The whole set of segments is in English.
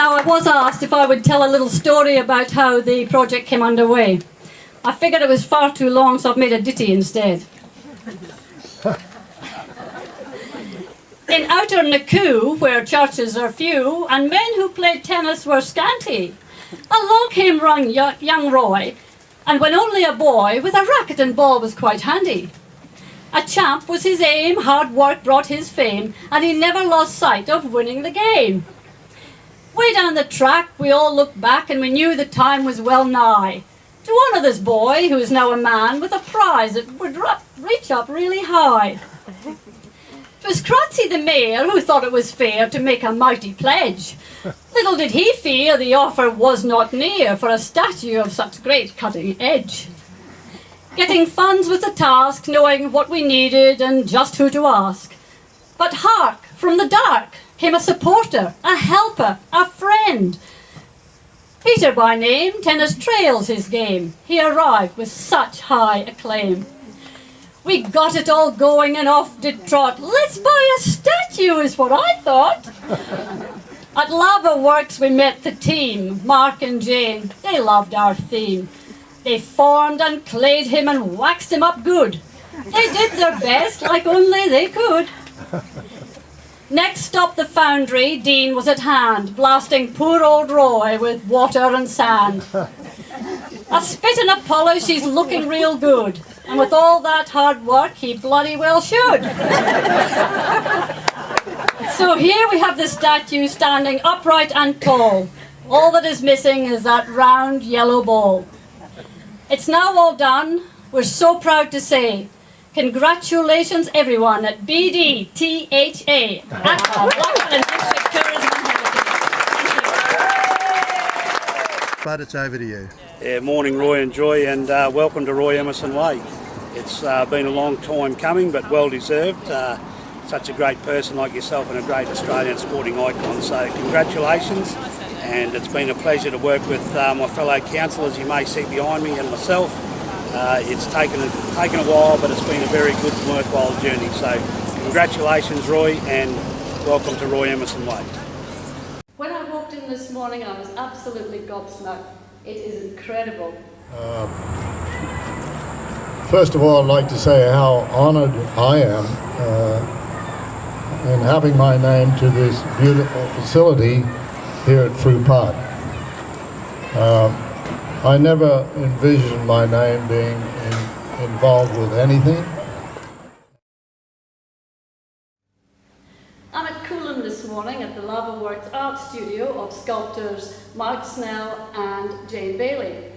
Now, I was asked if I would tell a little story about how the project came underway. I figured it was far too long, so I've made a ditty instead. In outer Nakoo, where churches are few, and men who played tennis were scanty, along came young Roy, and when only a boy, with a racket and ball was quite handy. A champ was his aim, hard work brought his fame, and he never lost sight of winning the game. Way down the track, we all looked back, and we knew the time was well nigh to honour this boy, who is now a man, with a prize that would reach up really high. 'Twas Crancy the mayor who thought it was fair to make a mighty pledge. Little did he fear the offer was not near for a statue of such great cutting edge. Getting funds was the task, knowing what we needed and just who to ask. But hark, from the dark came a supporter, a helper, a friend. Peter by name, tennis trails his game. He arrived with such high acclaim. We got it all going and off did trot. Let's buy a statue is what I thought. At Laver Works we met the team, Mark and Jane. They loved our theme. They formed and clayed him and waxed him up good. They did their best like only they could. Next stop the foundry, Dean was at hand, blasting poor old Roy with water and sand. A spit and a polish, he's looking real good. And with all that hard work, he bloody well should. So here we have the statue standing upright and tall. All that is missing is that round yellow ball. It's now all done. We're so proud to say, congratulations everyone at BDTHA. Blackburn and District Tourism and Heritage. But it's over to you. Yeah, morning Roy and Joy, and welcome to Roy Emerson Way. It's been a long time coming, but well deserved. Such a great person like yourself and a great Australian sporting icon, so congratulations. And it's been a pleasure to work with my fellow councillors you may see behind me and myself. It's taken a while, but it's been a very good and worthwhile journey. So congratulations Roy, and welcome to Roy Emerson Way. When I walked in this morning, I was absolutely gobsmacked. It is incredible. First of all, I'd like to say how honoured I am in having my name to this beautiful facility here at Frew Park. I never envisioned my name being involved with anything. I'm at Coolin this morning at the Laver Works Art Studio of sculptors Mark Snell and Jane Bailey.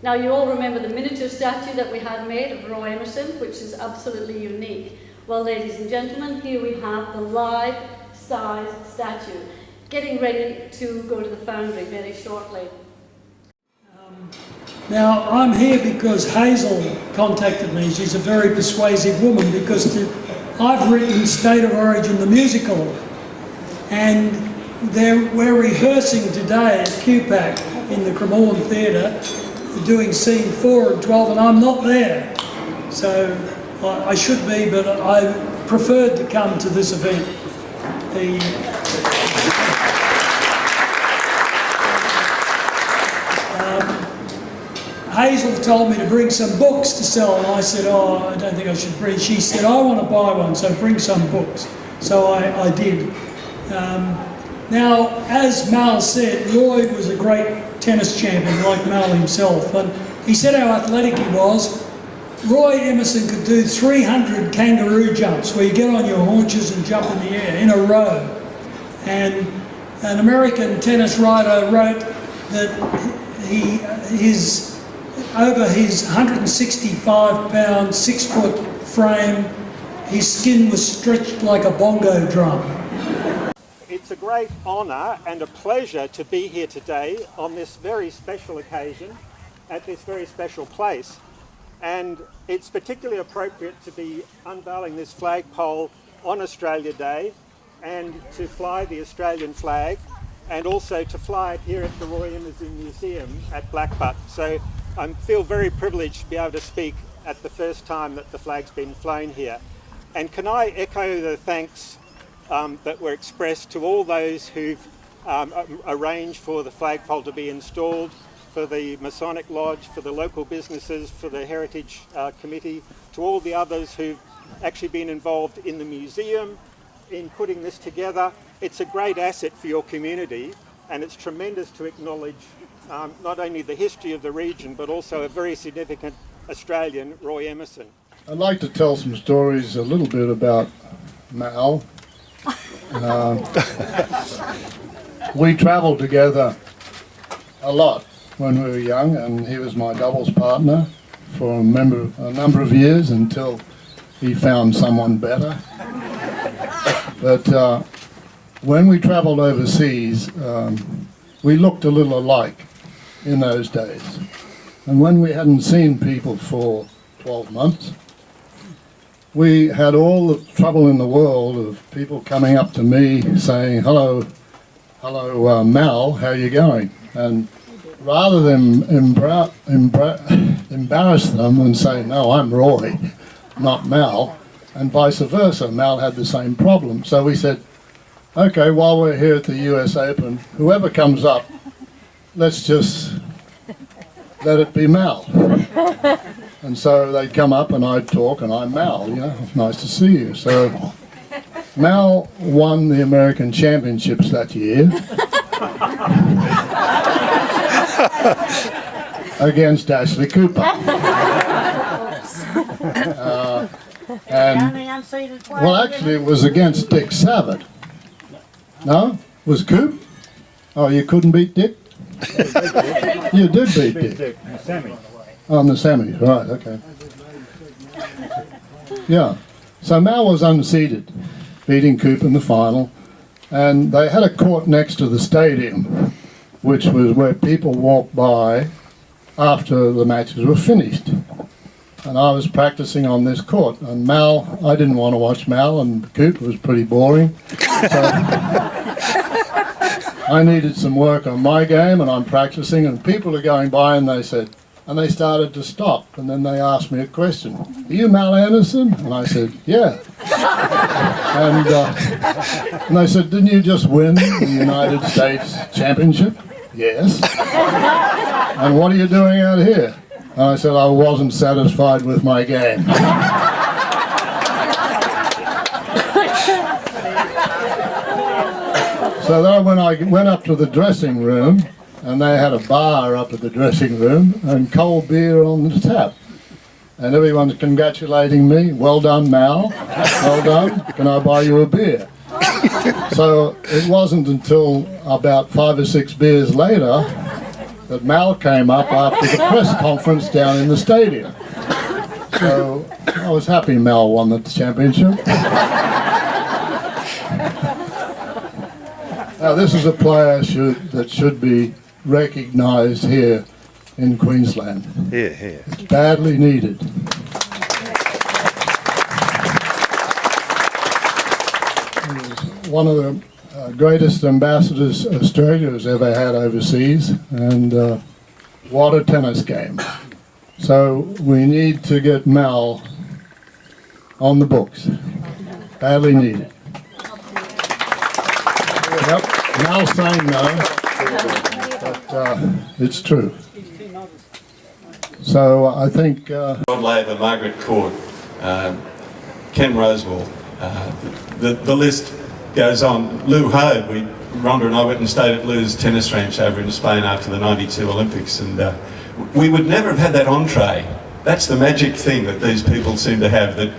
Now you all remember the miniature statue that we had made of Roy Emerson, which is absolutely unique. Well, ladies and gentlemen, here we have the life-size statue, getting ready to go to the foundry very shortly. Now, I'm here because Hazel contacted me. She's a very persuasive woman because I've written State of Origin, the musical, and we're rehearsing today at QPAC in the Cremorne Theatre, doing scene 4 and 12, and I'm not there. So I should be, but I preferred to come to this event. Hazel told me to bring some books to sell, and I said, oh, I don't think I should bring. She said, I want to buy one, so bring some books. So I did. Now, as Mal said, Roy was a great tennis champion, like Mal himself, and he said how athletic he was. Roy Emerson could do 300 kangaroo jumps, where you get on your haunches and jump in the air in a row. And an American tennis writer wrote that over his 165-pound, 6-foot frame, his skin was stretched like a bongo drum. It's a great honour and a pleasure to be here today on this very special occasion at this very special place. And it's particularly appropriate to be unveiling this flagpole on Australia Day and to fly the Australian flag and also to fly it here at the Roy Emerson Museum at Blackbutt. So I feel very privileged to be able to speak at the first time that the flag's been flown here. And can I echo the thanks that were expressed to all those who've arrange for the flagpole to be installed, for the Masonic Lodge, for the local businesses, for the Heritage Committee, to all the others who've actually been involved in the museum, in putting this together. It's a great asset for your community, and it's tremendous to acknowledge not only the history of the region, but also a very significant Australian, Roy Emerson. I'd like to tell some stories a little bit about Mal. We travelled together a lot when we were young, and he was my doubles partner for a number of years until he found someone better. But when we travelled overseas, we looked a little alike in those days. And when we hadn't seen people for 12 months, we had all the trouble in the world of people coming up to me saying, hello, Mal, how you going? And rather than embarrass them and say, no, I'm Roy, not Mal, and vice versa, Mal had the same problem. So we said, okay, while we're here at the US Open, whoever comes up, let's just let it be Mal. And so they'd come up and I'd talk, and I'm Mal, nice to see you. So Mal won the American Championships that year against Ashley Cooper. Well, actually it was against Dick Savard. No? Was Coop? Oh, you couldn't beat Dick? You did beat Dick. In the semi. On the semis, right, okay. Yeah, so Mal was unseeded, beating Coop in the final, and they had a court next to the stadium, which was where people walked by after the matches were finished. And I was practicing on this court, and Mal, I didn't want to watch Mal, and Coop was pretty boring. So I needed some work on my game, and I'm practicing, and people are going by, and they started to stop, and then they asked me a question. Are you Mal Anderson? And I said, yeah. And they said, didn't you just win the United States Championship? Yes. And what are you doing out here? And I said, I wasn't satisfied with my game. So then when I went up to the dressing room, and they had a bar up at the dressing room and cold beer on the tap. And everyone's congratulating me. Well done, Mal. Well done. Can I buy you a beer? So it wasn't until about 5 or 6 beers later that Mal came up after the press conference down in the stadium. So I was happy Mal won the championship. Now this is a player that should be recognised here in Queensland. Yeah. It's badly needed. He's one of the greatest ambassadors Australia has ever had overseas, and what a tennis game. So we need to get Mal on the books. Badly needed. Yep, Mal's saying no. But it's true. So I think Rod Laver, Margaret Court, Ken Rosewall, the list goes on. Lou Hode, Rhonda and I went and stayed at Lou's tennis ranch over in Spain after the '92 Olympics, and we would never have had that entree. That's the magic thing that these people seem to have, that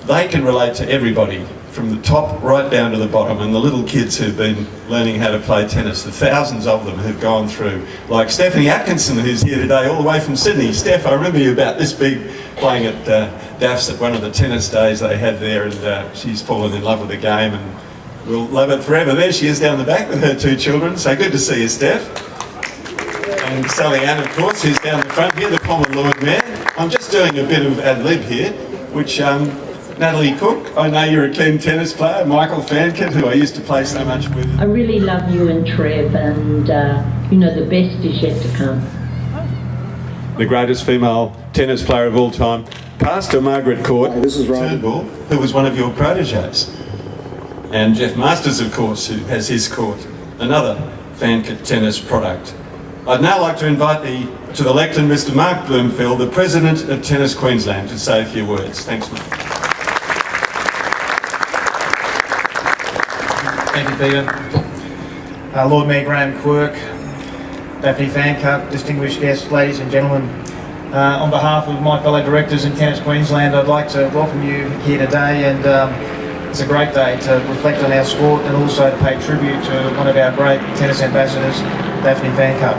they can relate to everybody, from the top right down to the bottom, and the little kids who've been learning how to play tennis, the thousands of them who've gone through, like Stephanie Atkinson, who's here today all the way from Sydney. Steph, I remember you about this big, playing at Daph's at one of the tennis days they had there, and she's fallen in love with the game, and we'll love it forever. There she is down the back with her 2 children, so good to see you, Steph. And Sally Ann, of course, who's down the front here, the former Lord Mayor. I'm just doing a bit of ad-lib here, which Natalie Cook, I know you're a keen tennis player. Michael Fancutt, who I used to play so much with. I really love you and Trev, and the best is yet to come. The greatest female tennis player of all time, Pastor Margaret Court. Hey, this is Rod. Turnbull, who was one of your proteges. And Jeff Masters, of course, who has his court. another Fancutt tennis product. I'd now like to invite to the lectern Mr. Mark Bloomfield, the President of Tennis Queensland, to say a few words. Thanks, Mark. Thank you, Peter. Lord Mayor Graham Quirk, Daphne Fancutt, distinguished guests, ladies and gentlemen. On behalf of my fellow directors in Tennis Queensland, I'd like to welcome you here today, and it's a great day to reflect on our sport and also to pay tribute to one of our great tennis ambassadors, Daphne Fancutt.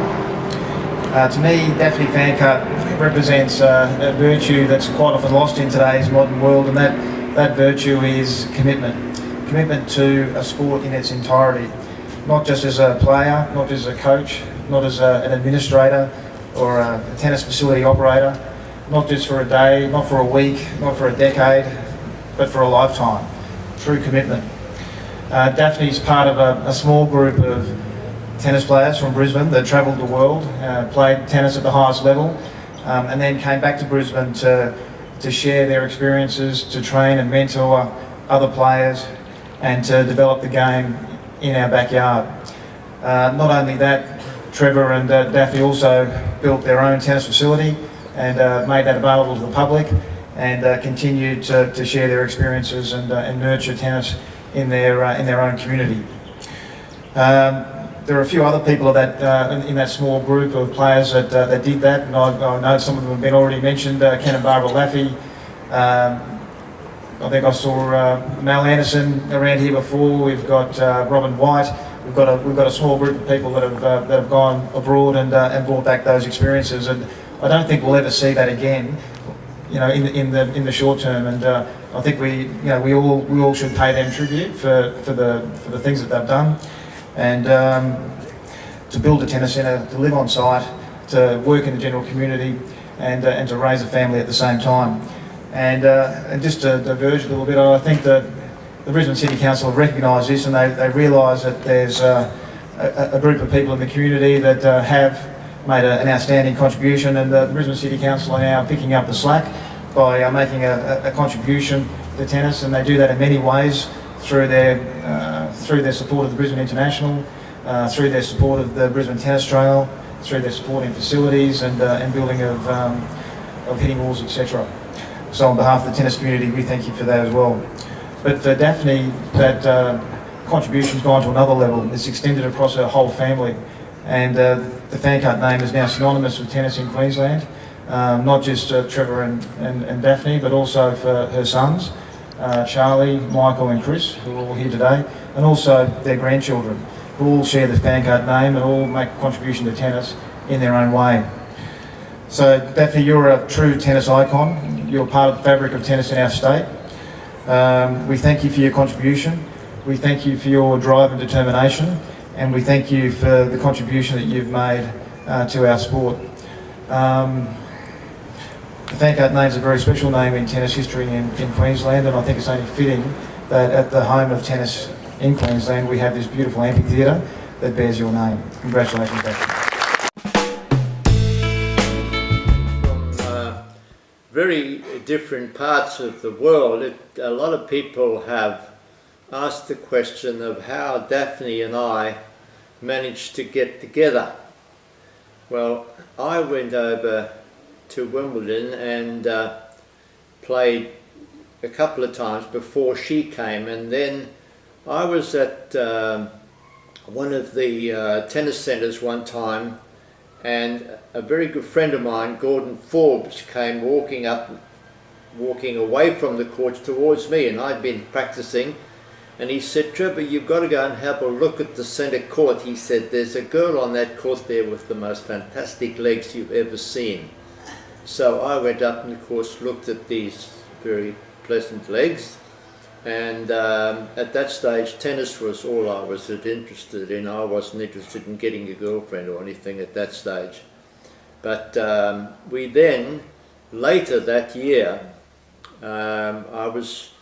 To me, Daphne Fancutt represents a virtue that's quite often lost in today's modern world, and that virtue is commitment. Commitment to a sport in its entirety, not just as a player, not just as a coach, not as an administrator or a tennis facility operator, not just for a day, not for a week, not for a decade, but for a lifetime. True commitment. Daphne's part of a small group of tennis players from Brisbane that travelled the world, played tennis at the highest level, and then came back to Brisbane to share their experiences, to train and mentor other players, and to develop the game in our backyard. Not only that, Trevor and Daphne also built their own tennis facility and made that available to the public, and continued to share their experiences and nurture tennis in their own community. There are a few other people in that small group of players that did that, and I know some of them have been already mentioned. Ken and Barbara Laffey. I think I saw Mal Anderson around here before. We've got Robin White. We've got a small group of people that have gone abroad and brought back those experiences, and I don't think we'll ever see that again, in the short term. And I think we all should pay them tribute for the things that they've done, and to build a tennis centre, to live on site, to work in the general community, and to raise a family at the same time. And just to diverge a little bit, I think that the Brisbane City Council have recognised this, and they realise that there's a group of people in the community that have made an outstanding contribution, and the Brisbane City Council are now picking up the slack by making a contribution to tennis, and they do that in many ways through their support of the Brisbane International, through their support of the Brisbane Tennis Trail, through their support in facilities and building of hitting walls, etc. So on behalf of the tennis community, we thank you for that as well. But for Daphne, that contribution's gone to another level. It's extended across her whole family, and the Fancutt name is now synonymous with tennis in Queensland. Not just Trevor and Daphne, but also for her sons, Charlie, Michael and Chris, who are all here today, and also their grandchildren, who all share the Fancutt name and all make a contribution to tennis in their own way. So Daphne, you're a true tennis icon. You're part of the fabric of tennis in our state. We thank you for your contribution. We thank you for your drive and determination, and we thank you for the contribution that you've made to our sport. The Fancutt name is a very special name in tennis history in Queensland, and I think it's only fitting that at the home of tennis in Queensland we have this beautiful amphitheatre that bears your name. Congratulations, Daphne. Very different parts of the world, a lot of people have asked the question of how Daphne and I managed to get together. Well, I went over to Wimbledon and played a couple of times before she came, and then I was at one of the tennis centres one time, and a very good friend of mine, Gordon Forbes, came walking away from the courts towards me, and I'd been practicing, and he said, "Trevor, you've got to go and have a look at the centre court." He said, "There's a girl on that court there with the most fantastic legs you've ever seen." So I went up and of course looked at these very pleasant legs, and at that stage tennis was all I was interested in. I wasn't interested in getting a girlfriend or anything at that stage. But we then, later that year, I was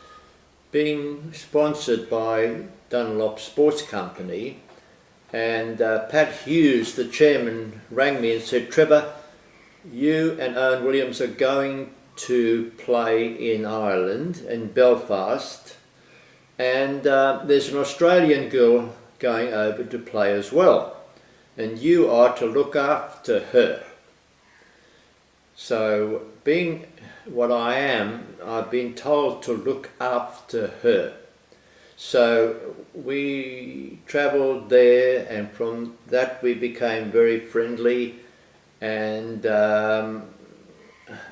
being sponsored by Dunlop Sports Company, and Pat Hughes, the chairman, rang me and said, "Trevor, you and Owen Williams are going to play in Ireland, in Belfast, and there's an Australian girl going over to play as well. And you are to look after her. So being what I am, I've been told to look after her. So we travelled there, and from that we became very friendly, and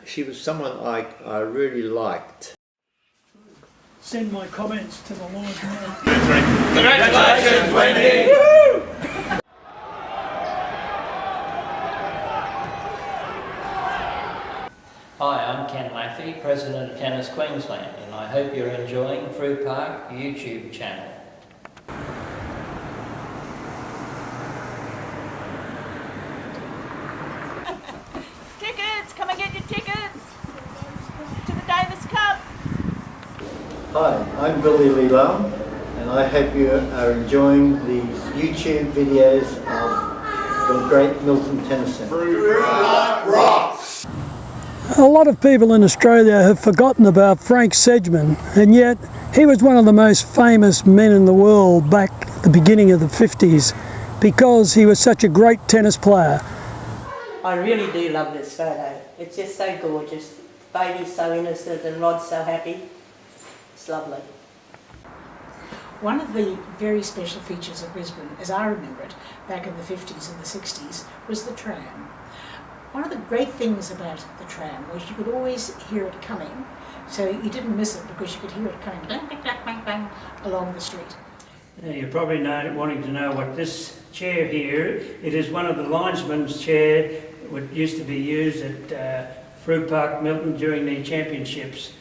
she was someone I really liked. Send my comments to the Lord now. Congratulations, Wendy! Hi, I'm Ken Laffey, President of Tennis Queensland, and I hope you're enjoying Fruit Park YouTube channel. Tickets! Come and get your tickets to the Davis Cup! Hi, I'm Billy Lunn, and I hope you are enjoying these YouTube videos of the Great Milton Tennis Centre. Fruit Park rocks! A lot of people in Australia have forgotten about Frank Sedgman, and yet he was one of the most famous men in the world back at the beginning of the 50s because he was such a great tennis player. I really do love this photo. It's just so gorgeous. Baby's so innocent and Rod's so happy. It's lovely. One of the very special features of Brisbane, as I remember it, back in the 50s and the 60s, was the tram. One of the great things about the tram was you could always hear it coming, so you didn't miss it because you could hear it coming bang, bang, bang, bang, bang along the street. You're probably wanting to know what this chair here, it is one of the linesman's chair that used to be used at Fruit Park Milton during the championships,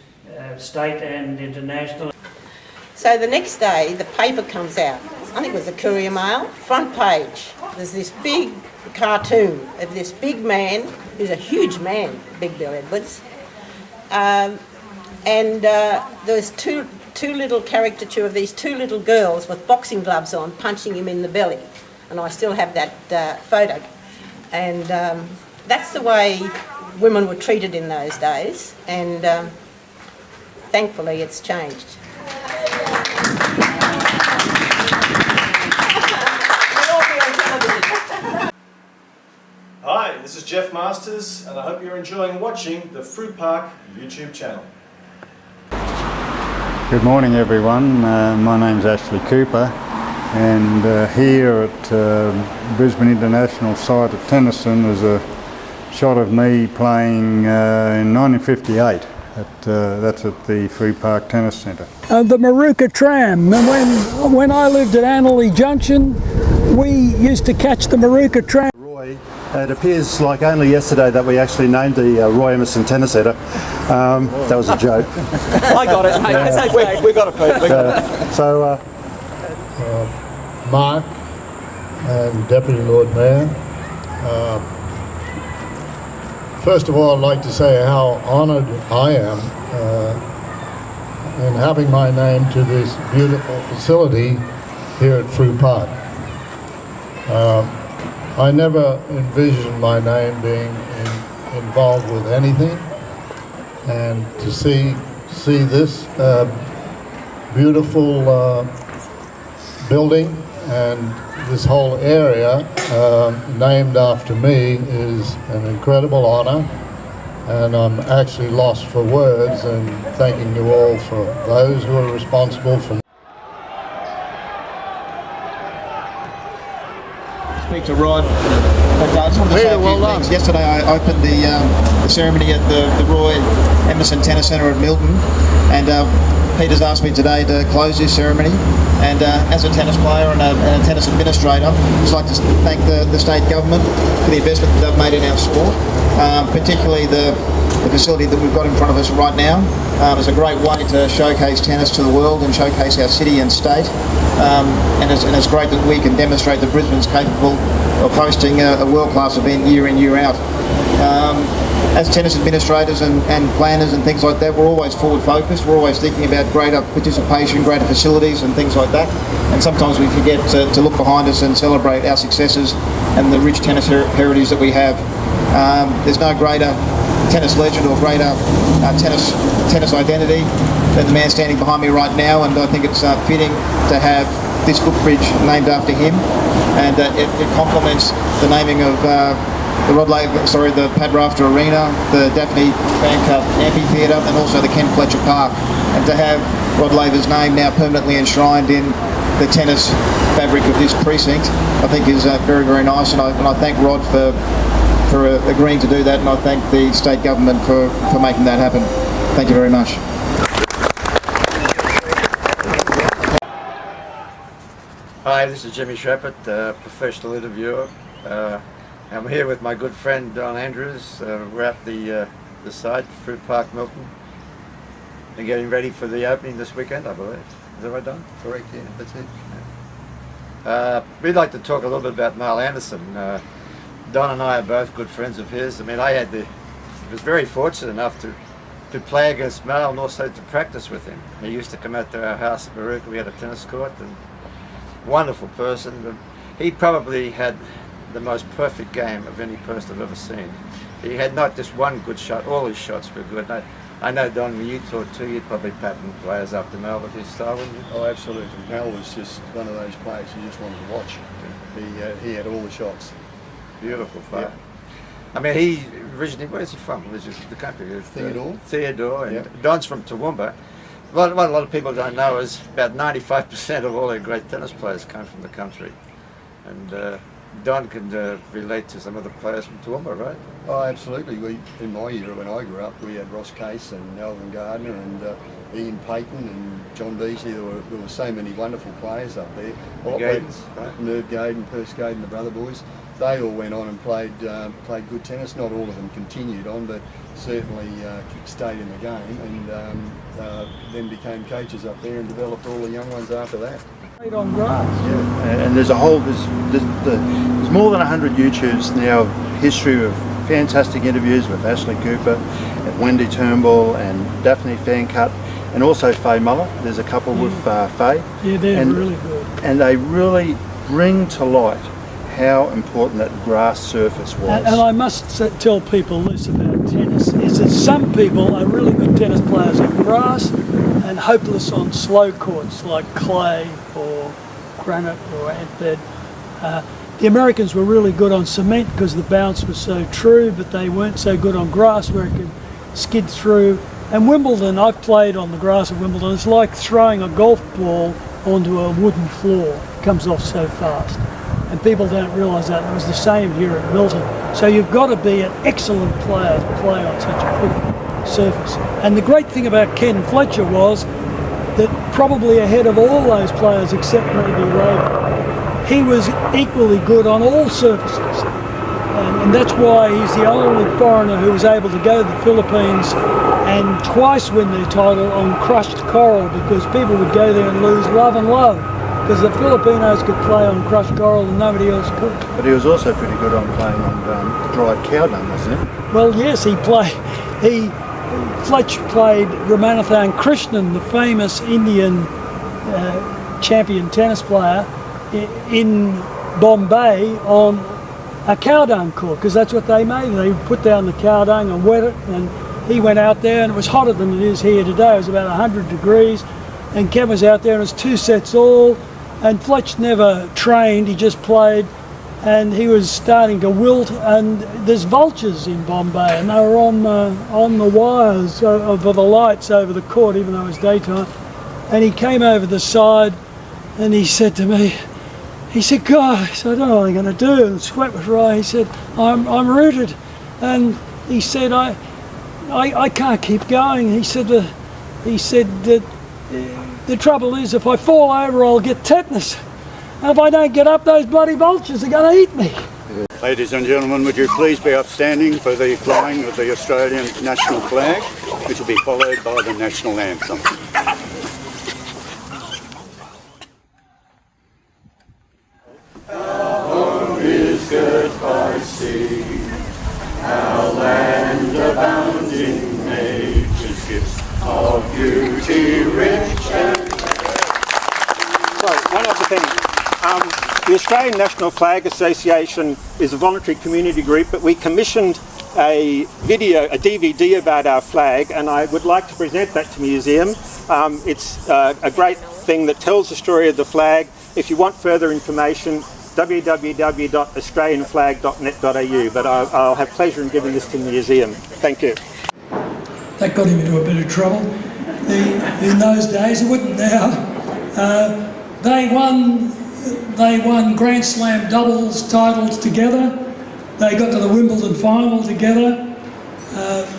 state and international. So the next day the paper comes out, I think it was the Courier Mail, front page. There's this big cartoon of this big man, who's a huge man, Big Bill Edwards, and there's two little caricature of these two little girls with boxing gloves on punching him in the belly, and I still have that photo, and that's the way women were treated in those days, and thankfully it's changed. Hi, this is Jeff Masters, and I hope you're enjoying watching the Fruit Park YouTube channel. Good morning, everyone. My name's Ashley Cooper, and here at Brisbane International site at Tennyson is a shot of me playing in 1958. That's at the Fruit Park Tennis Centre. The Maruka tram, and when I lived at Annerley Junction, we used to catch the Maruka tram. It appears like only yesterday that we actually named the Roy Emerson Tennis Centre. That was a joke. I got it, mate. It's okay. We got it, Pete. Mark and Deputy Lord Mayor, first of all I'd like to say how honoured I am in having my name to this beautiful facility here at Fruit Park. I never envisioned my name being involved with anything, and to see this beautiful building and this whole area named after me is an incredible honour, and I'm actually lost for words, and thanking you all for those who are responsible for speak to Rod. But I just wanted to say a few things. Yesterday I opened the ceremony at the Roy Emerson Tennis Centre at Milton, and Peter's asked me today to close this ceremony, and as a tennis player and a tennis administrator, I'd just like to thank the state government for the investment that they've made in our sport, particularly the facility that we've got in front of us right now. It's a great way to showcase tennis to the world and showcase our city and state, and it's great that we can demonstrate that Brisbane's capable of hosting a world-class event year in, year out. As tennis administrators and planners and things like that, we're always forward-focused. We're always thinking about greater participation, greater facilities and things like that. And sometimes we forget to look behind us and celebrate our successes and the rich tennis heritage that we have. There's no greater tennis legend or greater tennis identity than the man standing behind me right now, and I think it's fitting to have this footbridge named after him, and it complements the naming of the Rod Laver, the Pat Rafter Arena, the Daphne Fancutt Amphitheatre, and also the Ken Fletcher Park. And to have Rod Laver's name now permanently enshrined in the tennis fabric of this precinct, I think is very, very nice. And I thank Rod for agreeing to do that, and I thank the state government for making that happen. Thank you very much. Hi, this is Jimmy Shepherd, professional interviewer. I'm here with my good friend Don Andrews. We're at the site, Fruit Park, Milton, and getting ready for the opening this weekend, I believe. Is that right, Don? Correct, yeah, that's it. We'd like to talk a little bit about Mal Anderson. Don and I are both good friends of his. I mean, I was very fortunate enough to play against Mal and also to practice with him. He used to come out to our house at Baruka. We had a tennis court, and wonderful person. He probably had the most perfect game of any person I've ever seen. He had not just one good shot, all his shots were good. I know, Don, when you taught too, you'd probably pattern players after Mal with his style, wouldn't you? Oh, absolutely. Mal was just one of those players you just wanted to watch. He had all the shots. Beautiful player. Yeah. I mean, he originally, where's he from? Where's the country? Theodore. Theodore, and Yep. Don's from Toowoomba. What a lot of people don't know is about 95% of all their great tennis players come from the country. And Don can relate to some of the players from Toowoomba, right? Oh, absolutely. In my era when I grew up, we had Ross Case and Alvin Gardner and Ian Payton and John Beasley. There were so many wonderful players up there. Gaydens, right? Nerve Gaydon, Perce Gaydon, the brother boys. They all went on and played good tennis. Not all of them continued on, but certainly stayed in the game and then became coaches up there and developed all the young ones after that. Played on grass. Yeah, and there's more than 100 YouTubes now of history of fantastic interviews with Ashley Cooper and Wendy Turnbull and Daphne Fancutt and also Faye Muller. There's a couple with Faye. Yeah, they're really good. And they really bring to light how important that grass surface was. And I must tell people this about tennis, is that some people are really good tennis players on grass and hopeless on slow courts like clay or granite or antbed. The Americans were really good on cement because the bounce was so true, but they weren't so good on grass where it could skid through. And Wimbledon, I've played on the grass at Wimbledon, it's like throwing a golf ball onto a wooden floor. It comes off so fast. And people don't realise that. It was the same here at Milton. So you've got to be an excellent player to play on such a good surface. And the great thing about Ken Fletcher was that probably ahead of all those players except maybe Laver, he was equally good on all surfaces. And that's why he's the only foreigner who was able to go to the Philippines and twice win their title on crushed coral, because people would go there and lose love and love. Because the Filipinos could play on crushed coral and nobody else could. But he was also pretty good on playing on dried cow dung, wasn't he? Well, yes, Fletch played Ramanathan Krishnan, the famous Indian champion tennis player, in Bombay on a cow dung court, because that's what they made. They put down the cow dung and wet it, and he went out there, and it was hotter than it is here today. It was about 100 degrees, and Ken was out there, and it was 2 sets all. And Fletch never trained, he just played, and he was starting to wilt, and there's vultures in Bombay, and they were on the wires of the lights over the court, even though it was daytime. And he came over the side, and he said to me, he said, "Guys, I don't know what I'm going to do." And the sweat was right. He said, I'm rooted. And he said, I can't keep going. He said that the trouble is, if I fall over, I'll get tetanus. And if I don't get up, those bloody vultures are going to eat me. Ladies and gentlemen, would you please be upstanding for the flying of the Australian national flag, which will be followed by the national anthem. Home is good for sea, our land abounding nature's gifts of beauty rich and... So, one other thing. The Australian National Flag Association is a voluntary community group, but we commissioned a DVD about our flag, and I would like to present that to the museum. It's a great thing that tells the story of the flag, if you want further information, www.australianflag.net.au, but I'll have pleasure in giving this to the museum. Thank you. That got him into a bit of trouble. In those days, it wouldn't now. They won Grand Slam doubles titles together. They got to the Wimbledon final together.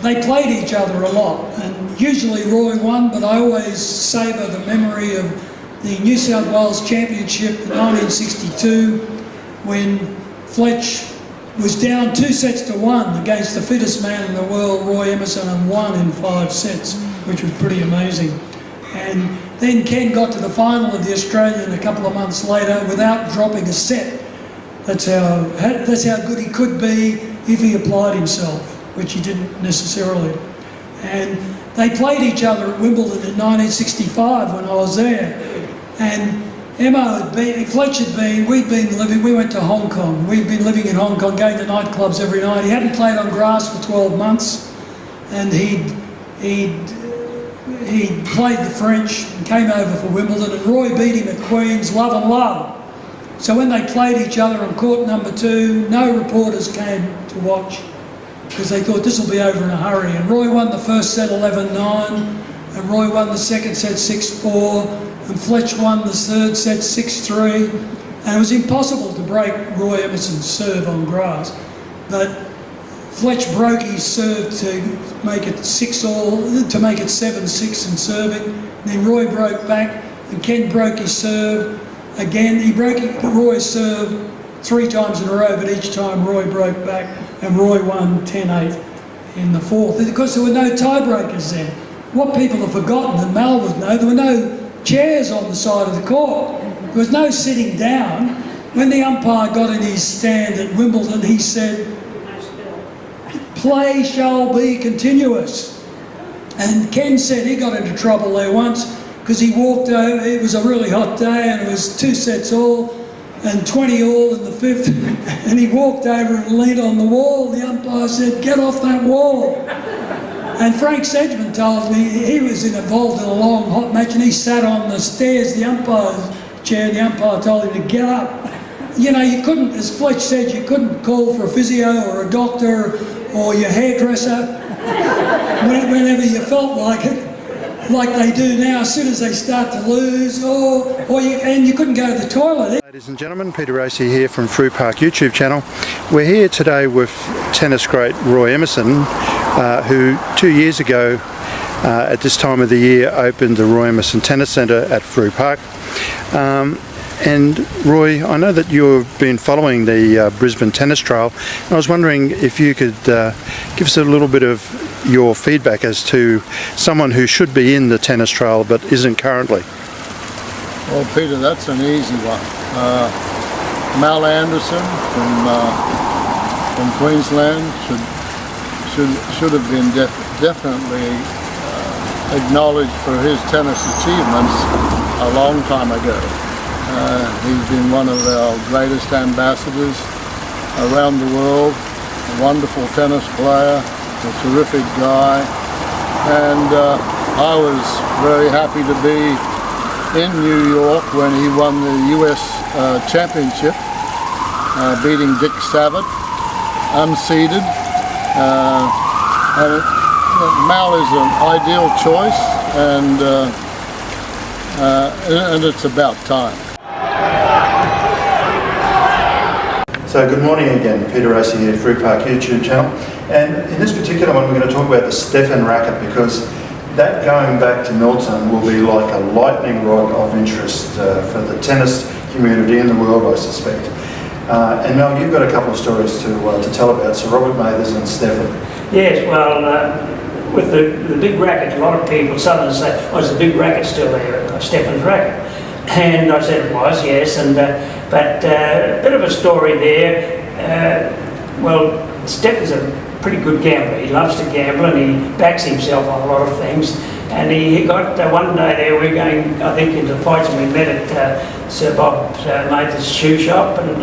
They played each other a lot, and usually Roy won, but I always savour the memory of the New South Wales Championship in 1962 when Fletch was down 2-1 against the fittest man in the world, Roy Emerson, and won in 5 sets, which was pretty amazing. And then Ken got to the final of the Australian a couple of months later without dropping a set. That's how good he could be if he applied himself, which he didn't necessarily. And they played each other at Wimbledon in 1965 when I was there. And Fletch had been, we went to Hong Kong. We'd been living in Hong Kong, going to nightclubs every night. He hadn't played on grass for 12 months, and he'd played the French and came over for Wimbledon, and Roy beat him at Queen's, love and love. So when they played each other on court number 2, no reporters came to watch because they thought this will be over in a hurry. And Roy won the first set 11-9, and Roy won the second set 6-4, and Fletch won the third set 6-3. And it was impossible to break Roy Emerson's serve on grass. But Fletch broke his serve to make it 6-all, to make it 7-6 in serving. And then Roy broke back, and Ken broke his serve again. He broke Roy's serve 3 times in a row, but each time Roy broke back, and Roy won 10-8 in the fourth. Because there were no tiebreakers then. What people have forgotten, and Mal would know, there were no chairs on the side of the court. There was no sitting down. When the umpire got in his stand at Wimbledon, he said, "Play shall be continuous." And Ken said he got into trouble there once because he walked over, it was a really hot day and it was 2 sets all and 20 all in the fifth, and he walked over and leaned on the wall. The umpire said, "Get off that wall." And Frank Sedgman told me he was involved in a long hot match and he sat on the stairs, the umpire's chair, and the umpire told him to get up. You know, you couldn't, as Fletch said, you couldn't call for a physio or a doctor or your hairdresser whenever you felt like it, like they do now as soon as they start to lose, and you couldn't go to the toilet. Ladies and gentlemen, Peter Racey here from Fruit Park YouTube channel. We're here today with tennis great Roy Emerson, who 2 years ago at this time of the year opened the Roy Emerson Tennis Centre at Fruit Park. And Roy, I know that you've been following the Brisbane Tennis Trail, and I was wondering if you could give us a little bit of your feedback as to someone who should be in the tennis trail but isn't currently. Well, Peter, that's an easy one. Mal Anderson from Queensland should have been definitely acknowledged for his tennis achievements a long time ago. He's been one of our greatest ambassadors around the world, a wonderful tennis player, a terrific guy, and I was very happy to be in New York when he won the US Championship, beating Dick Savitt, unseeded. Mal is an ideal choice, and it's about time. So good morning again, Peter Racey here, Fruit Park YouTube channel. And in this particular one, we're going to talk about the Stefan racket, because that, going back to Milton, will be like a lightning rod of interest for the tennis community in the world, I suspect. And Mel, you've got a couple of stories to tell about Sir Robert Mathers and Stefan. Yes, well, with the big racket, a lot of people, Southerners say, "Oh, is the big racket still there, Stefan's racket?" And I said it was, yes, and but a bit of a story there. Well, Stefan's a pretty good gambler. He loves to gamble and he backs himself on a lot of things. And he got one day there, we were going, I think, into fights, and we met at Sir Bob Mathers' shoe shop, and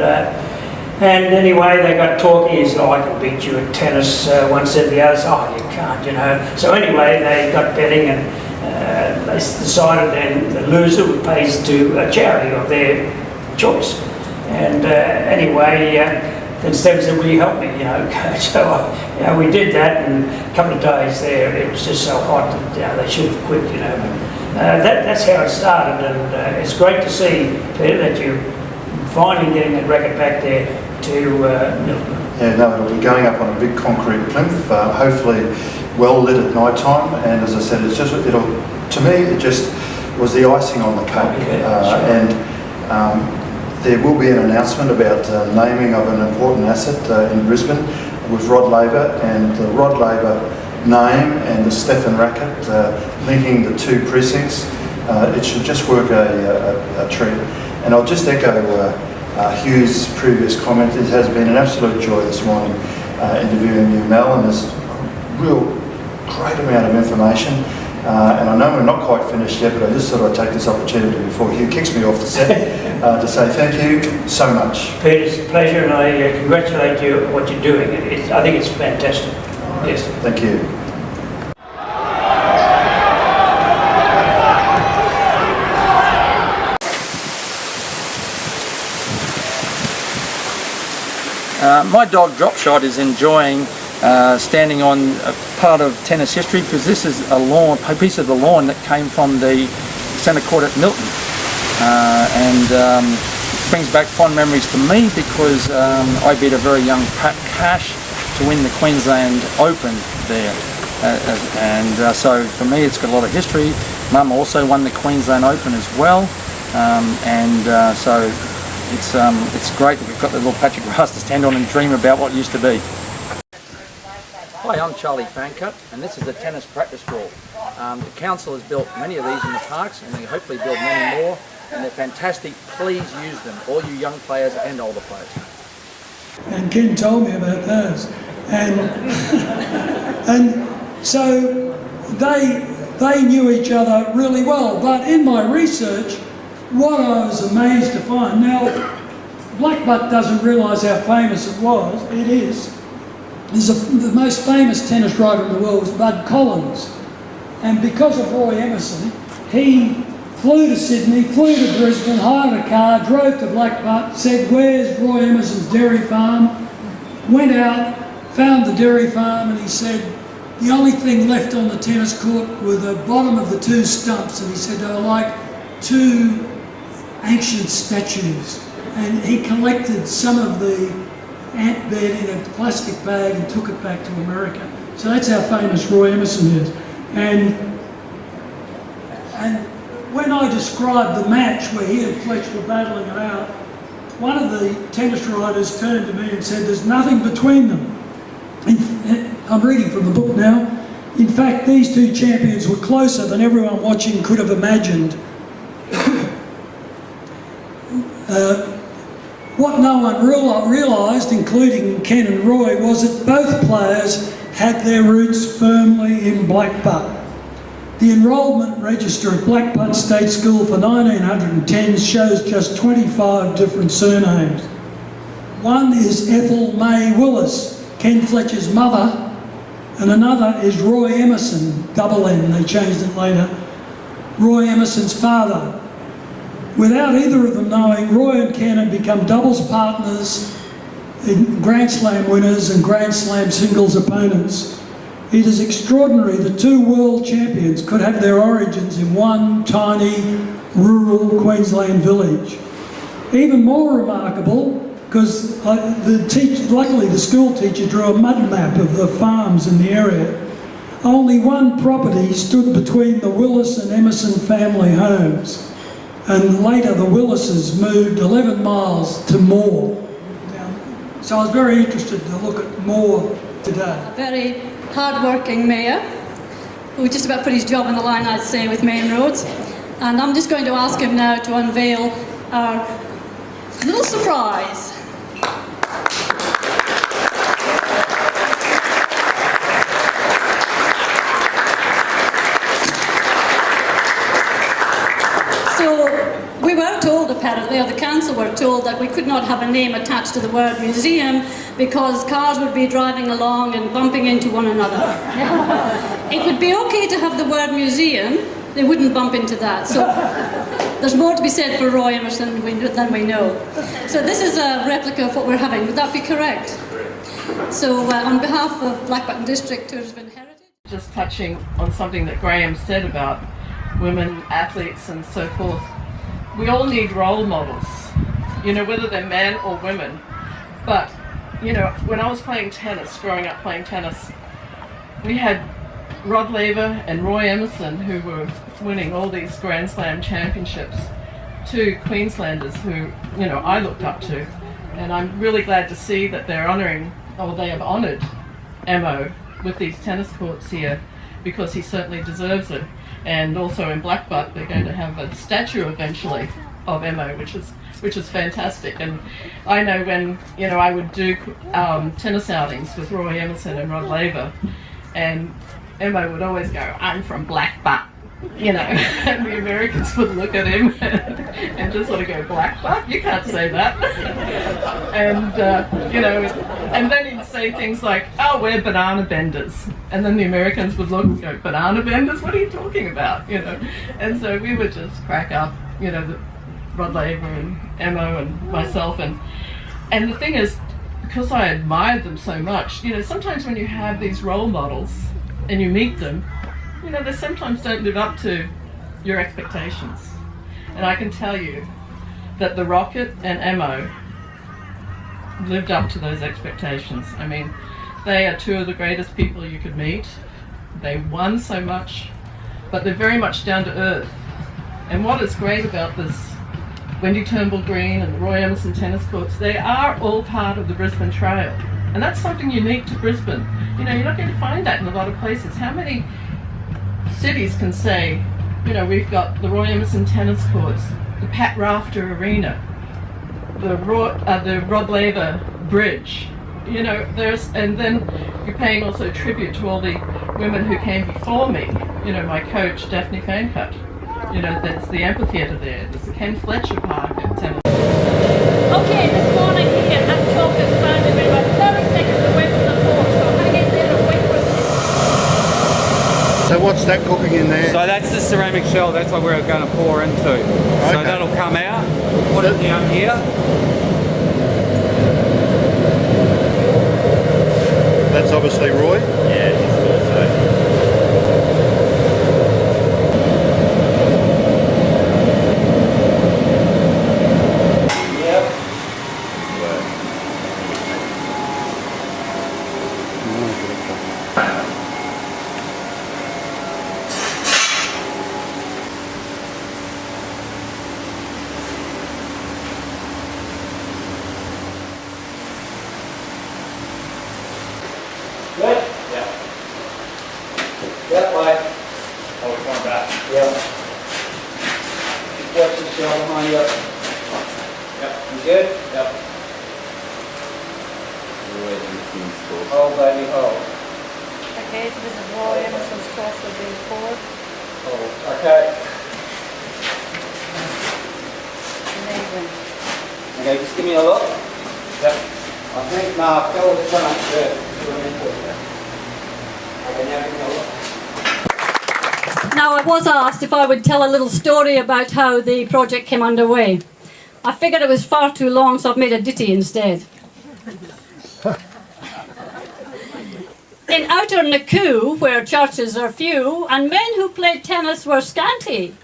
anyway they got talking. He said, "Oh, I can beat you at tennis." One said to the other, "Oh, you can't, you know." So anyway, they got betting, and they decided then the loser would pay to a charity of their choice. And anyway, then Steve said, will you help me, coach? So we did that, and a couple of days there, it was just so hot that they should have quit, but that's how it started, and it's great to see, Peter, that you're finally getting that racket back there to Milton. Yeah, no, it'll be going up on a big concrete plinth, hopefully well lit at night time, and as I said, to me, it just was the icing on the cake. And there will be an announcement about naming of an important asset in Brisbane with Rod Laver, and the Rod Laver name and the Stefan racket linking the two precincts. It should just work a treat. And I'll just echo Hugh's previous comment. It has been an absolute joy this morning interviewing you, Mel, and there's a real great amount of information. And I know we're not quite finished yet, but I just thought I'd take this opportunity before Hugh kicks me off the set to say thank you so much. Peter, it's a pleasure, and I congratulate you on what you're doing. I think it's fantastic. Yes. Thank you. My dog Dropshot is enjoying standing on a part of tennis history, because this is a piece of the lawn that came from the centre court at Milton, and it brings back fond memories to me, because I beat a very young Pat Cash to win the Queensland Open there, so for me it's got a lot of history. Mum also won the Queensland Open as well, so it's great that we've got the little patch of grass to stand on and dream about what used to be. Hi, I'm Charlie Fancutt, and this is the tennis practice court. The council has built many of these in the parks, and they hopefully build many more, and they're fantastic. Please use them, all you young players and older players. And Ken told me about those, and so they knew each other really well. But in my research, what I was amazed to find, now Blackbutt doesn't realise how famous it was. It is. The most famous tennis writer in the world was Bud Collins, and because of Roy Emerson, he flew to Sydney, flew to Brisbane, hired a car, drove to Blackbutt, said, where's Roy Emerson's dairy farm? Went out, found the dairy farm, and he said, the only thing left on the tennis court were the bottom of the two stumps, and he said they were like two ancient statues, and he collected some of the ant bed in a plastic bag and took it back to America. So that's how famous Roy Emerson is. And when I described the match where he and Fletch were battling it out, one of the tennis writers turned to me and said, there's nothing between them. I'm reading from the book now. In fact, these two champions were closer than everyone watching could have imagined. What no one realised, including Ken and Roy, was that both players had their roots firmly in Blackbutt. The enrolment register at Blackbutt State School for 1910 shows just 25 different surnames. One is Ethel May Willis, Ken Fletcher's mother, and another is Roy Emerson, double N, they changed it later, Roy Emerson's father. Without either of them knowing, Roy and Ken had become doubles partners, Grand Slam winners and Grand Slam singles opponents. It is extraordinary that two world champions could have their origins in one tiny rural Queensland village. Even more remarkable, because luckily the school teacher drew a mud map of the farms in the area. Only one property stood between the Willis and Emerson family homes, and later the Willises moved 11 miles to Moore. So I was very interested to look at Moore today. A very hard-working mayor who just about put his job on the line, I'd say, with Main Roads. And I'm just going to ask him now to unveil our little surprise. So we were told, apparently, or the council were told, that we could not have a name attached to the word museum because cars would be driving along and bumping into one another. It would be okay to have the word museum, they wouldn't bump into that. So there's more to be said for Roy Emerson than we know. So this is a replica of what we're having. Would that be correct? So on behalf of Blackbutton District Tourism Heritage. Just touching on something that Graham said about women athletes and so forth. We all need role models, whether they're men or women. But, when I was playing tennis, growing up playing tennis, we had Rod Laver and Roy Emerson who were winning all these Grand Slam championships, two Queenslanders who, I looked up to. And I'm really glad to see that they have honoured Emo with these tennis courts here, because he certainly deserves it. And also in Blackbutt, they're going to have a statue eventually of Emo, which is fantastic. And I know when I would do tennis outings with Roy Emerson and Rod Laver, and Emo would always go, "I'm from Blackbutt," and the Americans would look at him and just sort of go, "Blackbutt? You can't say that." And and then he'd say things like, "Oh, we're banana benders," and then the Americans would look and go, "Banana benders? What are you talking about?" And so we would just crack up, Rod Laver and Emo and myself, and the thing is, because I admired them so much, sometimes when you have these role models and you meet them, they sometimes don't live up to your expectations. And I can tell you that the Rocket and Emo lived up to those expectations. I mean, they are two of the greatest people you could meet. They won so much, but they're very much down to earth. And what is great about this Wendy Turnbull Green and the Roy Emerson tennis courts, they are all part of the Brisbane Trail. And that's something unique to Brisbane. You're not going to find that in a lot of places. How many cities can say, we've got the Roy Emerson tennis courts, the Pat Rafter Arena, the Rod Laver Bridge, and then you're paying also tribute to all the women who came before me. My coach, Daphne Fancutt. That's the amphitheatre there. There's the Ken Fletcher Park at tennis. Okay, this morning here at Chalkers Foundry, we're about 30 seconds away from the port, so hang in there and wait for us. So what's that cooking in there? So that's the ceramic shell, that's what we're going to pour into. Okay. So that'll come out, put it down here. That's obviously Roy? Yeah, just also. Good? Yeah. That way. Oh, we're going back. Yeah. Watch the shell behind you. Yep. You good? Yep. Hold, baby, hold. Okay, so this is Roy Emerson's talk will be poured. Hold. Okay. Amazing. Okay, just give me a look. Yep. I think now fill the front. Good. Okay, now give me a look. Now, I was asked if I would tell a little story about how the project came underway. I figured it was far too long, so I've made a ditty instead. In outer Nakoo, where churches are few, and men who played tennis were scanty,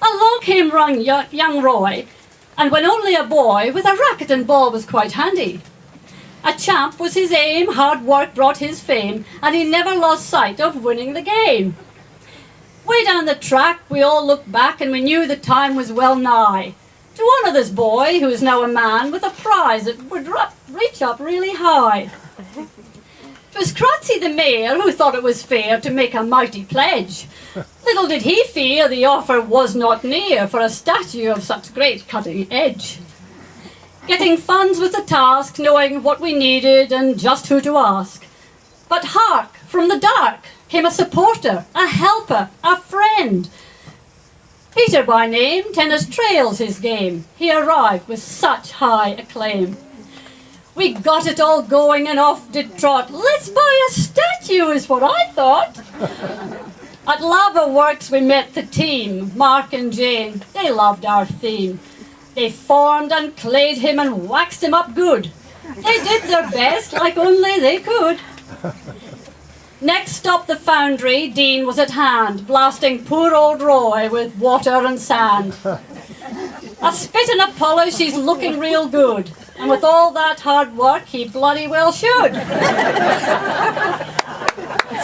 along came young Roy, and when only a boy, with a racket and ball was quite handy. A champ was his aim, hard work brought his fame, and he never lost sight of winning the game. Way down the track, we all looked back, and we knew the time was well nigh to honour this boy, who is now a man, with a prize that would reach up really high. 'Twas Crancy the mayor who thought it was fair to make a mighty pledge. Little did he fear the offer was not near for a statue of such great cutting edge. Getting funds was the task, knowing what we needed and just who to ask. But hark, from the dark came a supporter, a helper, a friend. Peter by name, tennis trails his game. He arrived with such high acclaim. We got it all going and off did trot. Let's buy a statue is what I thought. At Laver Works we met the team, Mark and Jane. They loved our theme. They formed and clayed him and waxed him up good. They did their best like only they could. Next stop the foundry, Dean was at hand, blasting poor old Roy with water and sand. A spit and a polish, he's looking real good. And with all that hard work, he bloody well should.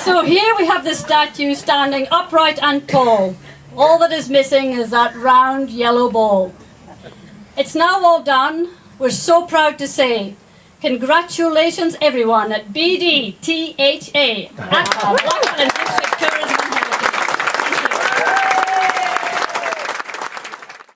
So here we have the statue standing upright and tall. All that is missing is that round yellow ball. It's now all done. We're so proud to say, congratulations everyone at BDTHA at the Blackburn and District Tourism